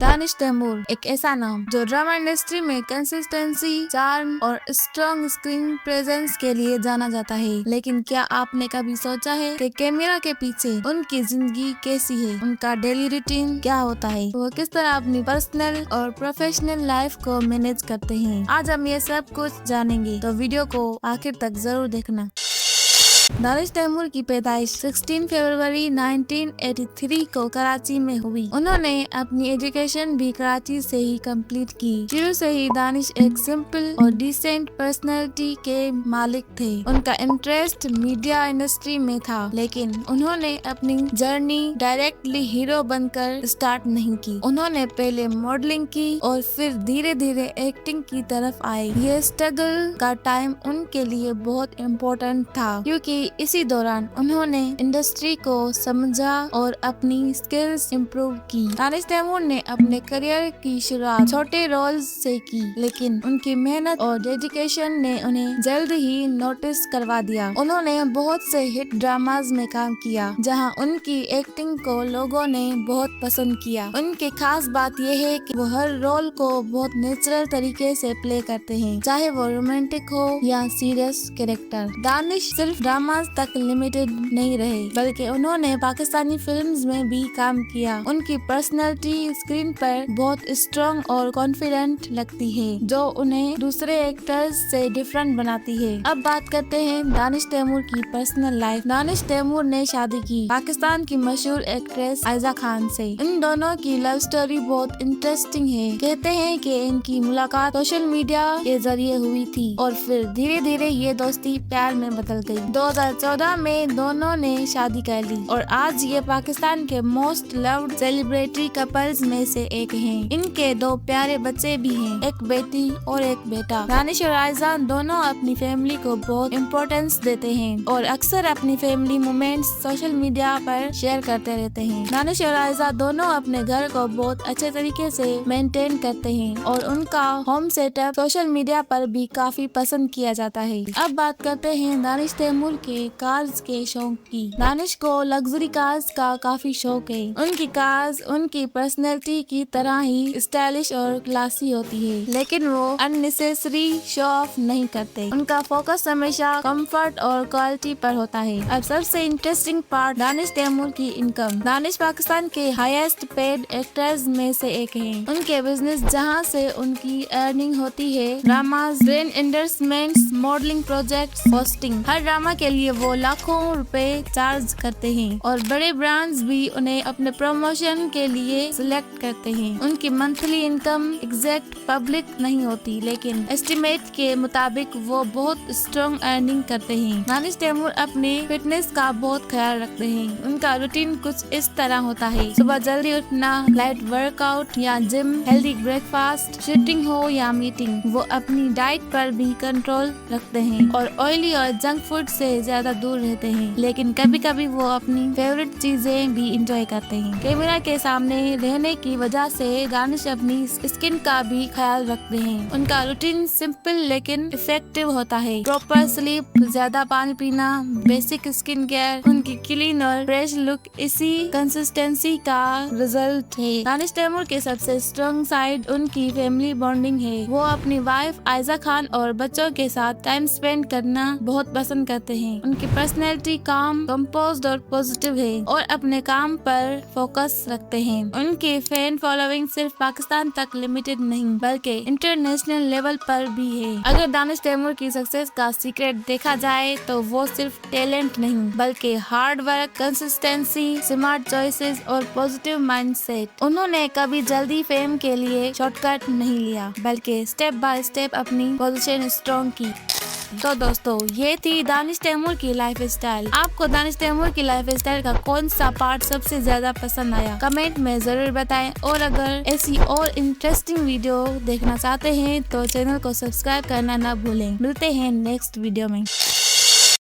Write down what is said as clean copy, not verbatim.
दानिश तैमूर एक ऐसा नाम जो ड्रामा इंडस्ट्री में कंसिस्टेंसी, चार्म और स्ट्रॉन्ग स्क्रीन प्रेजेंस के लिए जाना जाता है। लेकिन क्या आपने कभी सोचा है कि कैमरा के पीछे उनकी जिंदगी कैसी है, उनका डेली रूटीन क्या होता है, वो किस तरह अपनी पर्सनल और प्रोफेशनल लाइफ को मैनेज करते हैं। आज हम ये सब कुछ जानेंगे, तो वीडियो को आखिर तक जरूर देखना। दानिश तैमूर की पैदाइश 16 फरवरी 1983 को कराची में हुई। उन्होंने अपनी एजुकेशन भी कराची से ही कंप्लीट की। शुरू से ही दानिश एक सिंपल और डिसेंट पर्सनैलिटी के मालिक थे। उनका इंटरेस्ट मीडिया इंडस्ट्री में था, लेकिन उन्होंने अपनी जर्नी डायरेक्टली हीरो बनकर स्टार्ट नहीं की। उन्होंने पहले मॉडलिंग की और फिर धीरे धीरे एक्टिंग की तरफ आए। ये स्ट्रगल का टाइम उनके लिए बहुत इम्पोर्टेंट था, क्योंकि इसी दौरान उन्होंने इंडस्ट्री को समझा और अपनी स्किल्स इम्प्रूव की। दानिश तैमूर ने अपने करियर की शुरुआत छोटे रोल्स से की, लेकिन उनकी मेहनत और डेडिकेशन ने उन्हें जल्द ही नोटिस करवा दिया। उन्होंने बहुत से हिट ड्रामाज में काम किया, जहां उनकी एक्टिंग को लोगों ने बहुत पसंद किया। उनकी खास बात यह है कि वो हर रोल को बहुत नेचुरल तरीके से प्ले करते हैं, चाहे वो रोमांटिक हो या सीरियस कैरेक्टर। दानिश सिर्फ ड्रामा तक लिमिटेड नहीं रहे, बल्कि उन्होंने पाकिस्तानी फिल्म्स में भी काम किया। उनकी पर्सनैलिटी स्क्रीन पर बहुत स्ट्रॉन्ग और कॉन्फिडेंट लगती है, जो उन्हें दूसरे एक्टर्स से डिफरेंट बनाती है। अब बात करते हैं दानिश तैमूर की पर्सनल लाइफ। दानिश तैमूर ने शादी की पाकिस्तान की मशहूर एक्ट्रेस आयजा खान से। इन दोनों की लव स्टोरी बहुत इंटरेस्टिंग है। कहते हैं कि इनकी मुलाकात सोशल मीडिया के जरिए हुई थी और फिर धीरे धीरे ये दोस्ती प्यार में बदल गई। 2014 में दोनों ने शादी कर ली और आज ये पाकिस्तान के मोस्ट लव्ड सेलिब्रिटी कपल्स में से एक हैं। इनके 2 प्यारे बच्चे भी हैं, एक बेटी और एक बेटा। दानिश और आयजा दोनों अपनी फैमिली को बहुत इम्पोर्टेंस देते हैं और अक्सर अपनी फैमिली मोमेंट्स सोशल मीडिया पर शेयर करते रहते हैं। दानिश और आयजा दोनों अपने घर को बहुत अच्छे तरीके से मेंटेन करते हैं और उनका होम सेटअप सोशल मीडिया पर भी काफी पसंद किया जाता है। अब बात करते हैं दानिश तैमूर के कार्स के शौक की। दानिश को लग्जरी कार्स का काफी शौक है। उनकी कार्स उनकी पर्सनैलिटी की तरह ही स्टाइलिश और क्लासी होती है, लेकिन वो अननेसेसरी शो ऑफ नहीं करते। उनका फोकस हमेशा कंफर्ट और क्वालिटी पर होता है। अब सबसे इंटरेस्टिंग पार्ट दानिश तैमूर की इनकम। दानिश पाकिस्तान के हाईएस्ट पेड एक्टर्स में से एक हैं। उनके बिजनेस जहां से उनकी अर्निंग होती है, dramas, brand endorsements, modelling projects, hosting. हर ड्रामा के लिए वो लाखों रुपए चार्ज करते हैं और बड़े ब्रांड्स भी उन्हें अपने प्रमोशन के लिए सिलेक्ट करते हैं। उनकी मंथली इनकम एग्जैक्ट पब्लिक नहीं होती, लेकिन एस्टिमेट के मुताबिक वो बहुत स्ट्रॉन्ग अर्निंग करते हैं। दानिश तैमूर अपने फिटनेस का बहुत ख्याल रखते हैं। उनका रूटीन कुछ इस तरह होता है: सुबह जल्दी उठना, लाइट वर्कआउट या जिम, हेल्दी ब्रेकफास्ट, शूटिंग हो या मीटिंग। वो अपनी डाइट पर भी कंट्रोल रखते हैं और ऑयली और जंक फूड से ज्यादा दूर रहते हैं, लेकिन कभी कभी वो अपनी फेवरेट चीजें भी इंजॉय करते हैं। कैमरा के सामने रहने की वजह से दानिश अपनी स्किन का भी ख्याल रखते हैं। उनका रूटीन सिंपल लेकिन इफेक्टिव होता है। प्रॉपर स्लीप, ज्यादा पानी पीना, बेसिक स्किन केयर, उनकी क्लीन और फ्रेश लुक इसी कंसिस्टेंसी का रिजल्ट है। दानिश तैमूर के सबसे स्ट्रॉन्ग साइड उनकी फैमिली बॉन्डिंग है। वो अपनी वाइफ आयजा खान और बच्चों के साथ टाइम स्पेंड करना बहुत पसंद करते हैं। उनकी पर्सनैलिटी काम, कंपोज्ड और पॉजिटिव है और अपने काम पर फोकस रखते हैं। उनकी फैन फॉलोइंग सिर्फ पाकिस्तान तक लिमिटेड नहीं, बल्कि इंटरनेशनल लेवल पर भी है। अगर दानिश तैमूर की सक्सेस का सीक्रेट देखा जाए तो वो सिर्फ टैलेंट नहीं, बल्कि hard work, consistency, smart choices और पॉजिटिव माइंडसेट। उन्होंने कभी जल्दी फेम के लिए शॉर्टकट नहीं लिया, बल्कि स्टेप बाय स्टेप अपनी पोजीशन स्ट्रॉन्ग की। तो दोस्तों, ये थी दानिश तैमूर की लाइफ स्टाइल। आपको दानिश तैमूर की लाइफ स्टाइल का कौन सा पार्ट सबसे ज्यादा पसंद आया, कमेंट में जरूर बताएं। और अगर ऐसी और इंटरेस्टिंग वीडियो देखना चाहते हैं तो चैनल को सब्सक्राइब करना ना भूलें। मिलते हैं नेक्स्ट वीडियो में।